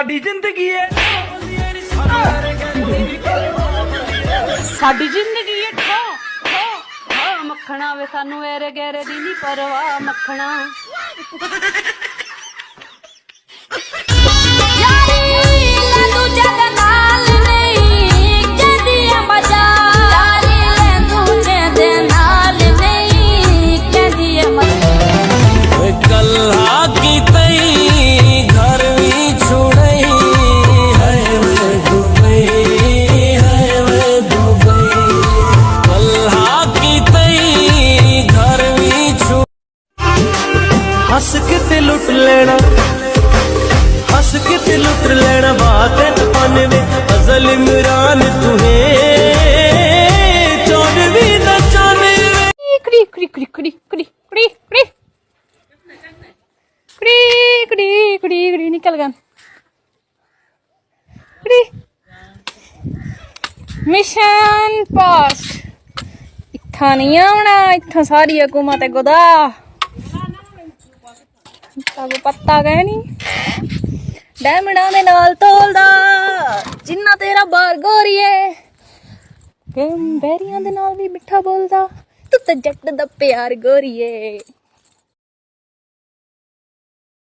ਸਾਡੀ ਜ਼ਿੰਦਗੀ ਏ ਸਾਡੀ ਜ਼ਿੰਦਗੀ ਏ ਠੋ ਮੱਖਣਾ ਵੇ ਸਾਨੂੰ ਏਰੇ ਗੇਰੇ ਦੀ ਨੀ ਪਰਵਾਹ ਮੱਖਣਾ हस के ते लुट लेना हस के ते लुट लेना बात पाने में अजल इमरान तुम्हें चौदवी न जाने कड़ी कड़ी कड़ी कड़ी कड़ी कड़ी कड़ी कड़ी कड़ी कड़ी कड़ी निकल गया कड़ी मिशन पास इत्था नहीं आना इत्था सारी हुकूमत गोदा पत्ता गए नी डायमंडा दे नाल तोलदा जिन्ना तेरा बार गोरीए बैरियां दे नाल भी मिठा बोलदा तू ते जट दा प्यार गोरीए।